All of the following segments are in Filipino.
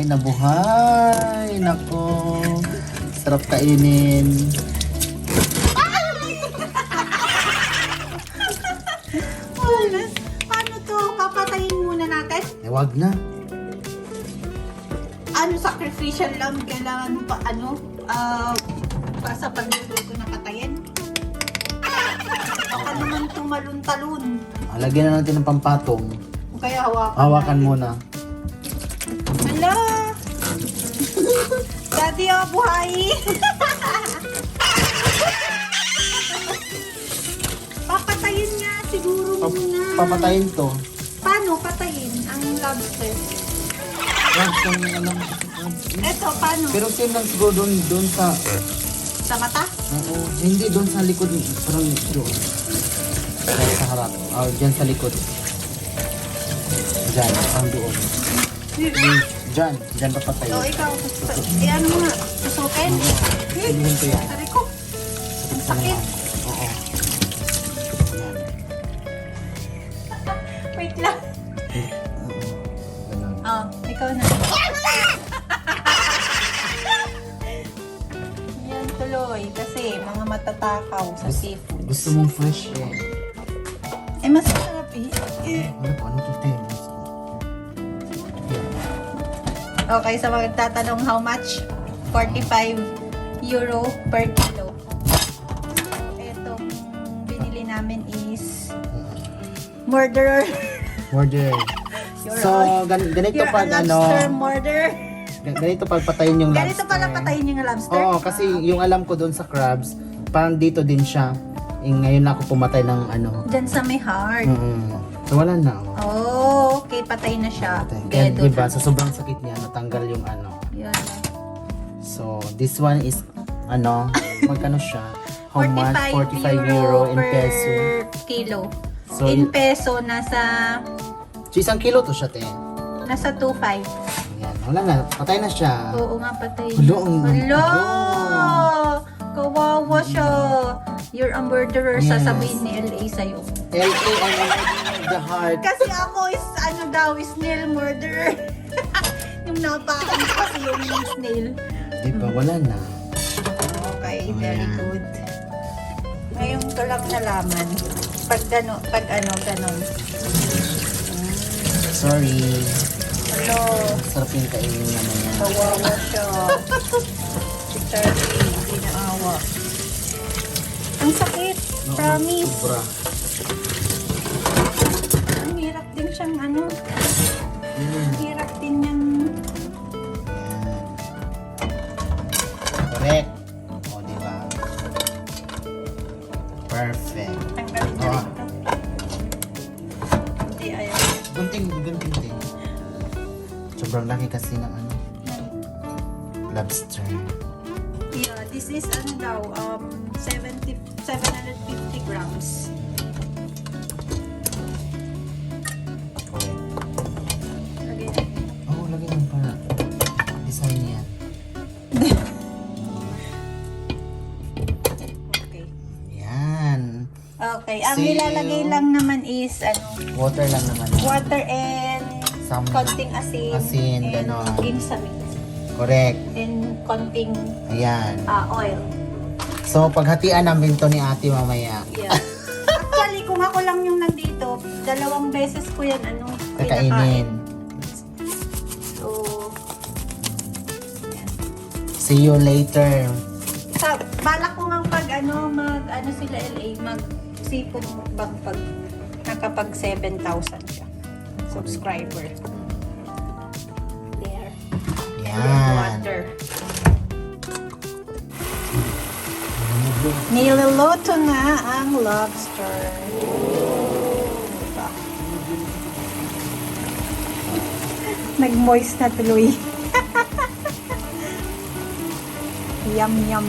buhay na buhay. Nako. Sarap kainin. Paano to? Papatayin muna natin? Wag na. Ano, sacrificial lang, kailangan pa, sa pagluluto na patayin. Baka naman tumalon-talon. Lagyan na natin ng pampatong. Kaya Hawakan muna. Hala! Daddy, buhay! Papatayin nga siguro muna. Papatayin to. Paano patayin ang lobster? Wag kang alam. Eto, paano? Pero same lang siguro doon sa... Sa mata? Oo, hindi doon sa likod. Parang doon. Sa harap. Diyan sa likod. Diyan, ang doon. Diyan papatayin. O, ikaw. Ano mo nga? Susukin? Ilihin ko yan. Sabi ko. Ang sakit. Oo. Yan. Wait lang. Ganun. Oh, ikaw na. Yan tuloy. Kasi mga matatakaw sa seafood. Gusto mong fresh eh. Mas masarap eh. Ano po? Ano to, te? Okay, sa mga tatanong how much? 45 euro per kilo. Itong binili namin is murderer. Order. So, ganito You're pag a lobster murderer. ganito pag patayin yung lobster. Ganito pala patayin yung lobster? Oo, kasi yung alam ko doon sa crabs, parang dito din siya. Ngayon na ako pumatay ng ano. Diyan sa may heart. So, wala na. Oh, okay. Patay na siya. Kaya Dedo diba, na. sa sobrang sakit niya, natanggal yung ano. Yun. So, this one is, magkano siya? How much? 45 45 euro in per peso. kilo. So, In peso, nasa so, isang kilo to siya, te. nasa 2.5. Yan, wala na. Patay na siya. Oo nga, patay. Hulo, Hello! Kawawa siya. You're a murderer, Yes. sasabihin ni LA sa'yo. L.A. the heart. Kasi ako is, snail murderer. Yung napakan ko kasi yung snail. Diba, wala na. Okay, very good. Ngayon ko lang nalaman. Pag ganon. Sorry. Hello. Sarap yung kainin naman yan. Kawawa siya. Si Charlie, hindi naawa. Ang sakit. Oo, Promise. Sobra. Ang hirap din siyang Mm. Ang hirap din niyang... Correct. O, diba? Perfect. Tanggalin na Oo. rin ito. Hindi, ayaw. Gunting din. Sobrang laki kasi ng lobster. Yeah, this is 750 grams. Correct. Lagay na. Oo, lagay mo para design yan. Okay. Yan. Okay, ang See nilalagay you. lang naman is Water lang naman. water and Some konting asin, asin, and ganon. ginsamit Correct. and konting Ayan. oil. So, paghatian namin to ni ate mamaya. Yeah. Actually, kung ako lang yung nandito, 2 beses ko yan Kakainin. So, yan. See you later. Balak ko nga pag sila LA, mag seafood mukbang pag nakapag 7,000 siya subscriber. There. Yan. Water. Niluluto na ang lobster. Diba? Nag-moist na tuloy. Yum, yum.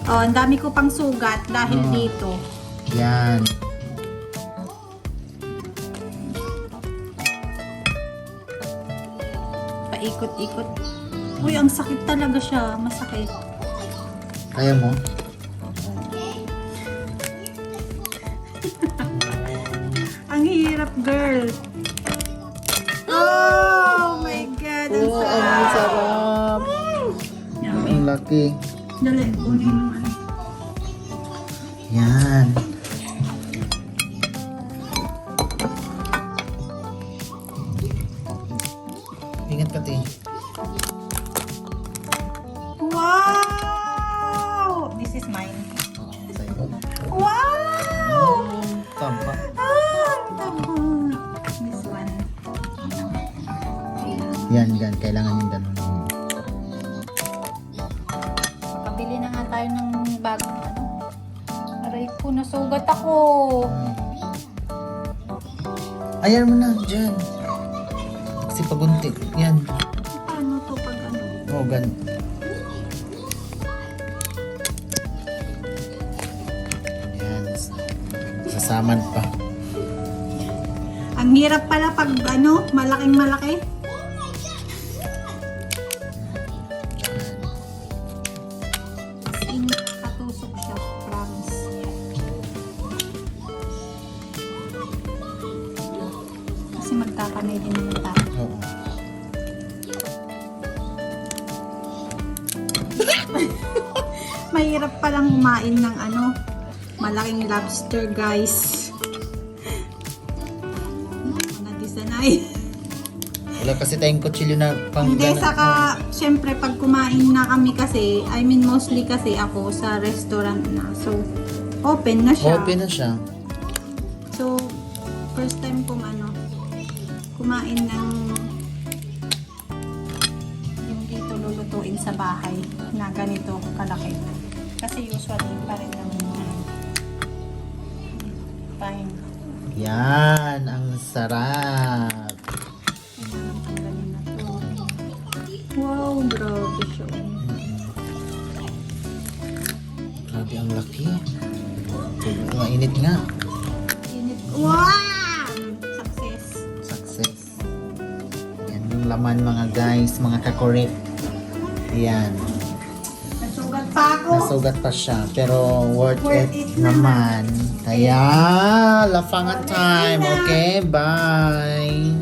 Oh, ang dami ko pang sugat dahil Oh. dito. Yan. Paikot-ikot. Uy, ang sakit talaga siya. Masakit. Kaya mo? Ang hirap, girl. Oh my God. Ang Oh, sarap. ang sarap. Yummy. Ang laki. Dali, kunin mo. Yan. Ingat ka, te. Wow! This is mine. Sa'yo. Wow! Tama. Tama. This one. Yan. Kailangan yung ganun. Makabili na nga tayo ng bagong ano. Aray ko, nasugat ako. Ayan mo na, dyan. Kasi pagunti. Yan. Paano to pag ano? Oh, gan. Yan. Sasamad pa. Ang hirap pala pag ano, malaking malaki. Katusok siya, promise. Kasi magkakamay din naman tayo. Oo. Mahirap palang kumain ng ano, malaking lobster, guys. Nadisanay. Wala kasi tayong kutsilyo na pang Hindi, ganun. saka, syempre, pag kumain na kami kasi, I mean, mostly kasi ako sa restaurant na. So, open na siya. Open na siya. So, first time kong ano, kumain ng yung dito lulutuin sa bahay na ganito kalaki. Kasi usually pa rin ng time. Yan. Ang sarap. Wow, grabe siya. Grabe ang laki. Mainit nga. Init. Wow! Success. Success. Yan yung laman mga guys, mga kakorek. Yan. Nasugat pa ako. Nasugat pa siya. Pero worth Worth it it naman. Kaya, lafangan time. Okay, bye.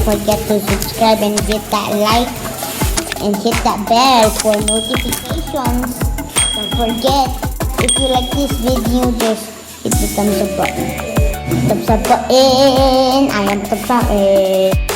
Forget to subscribe and hit that like and hit that bell for notifications. Don't forget, if you like this video, just hit the thumbs up button. Thumbs up button. I am thumbs up.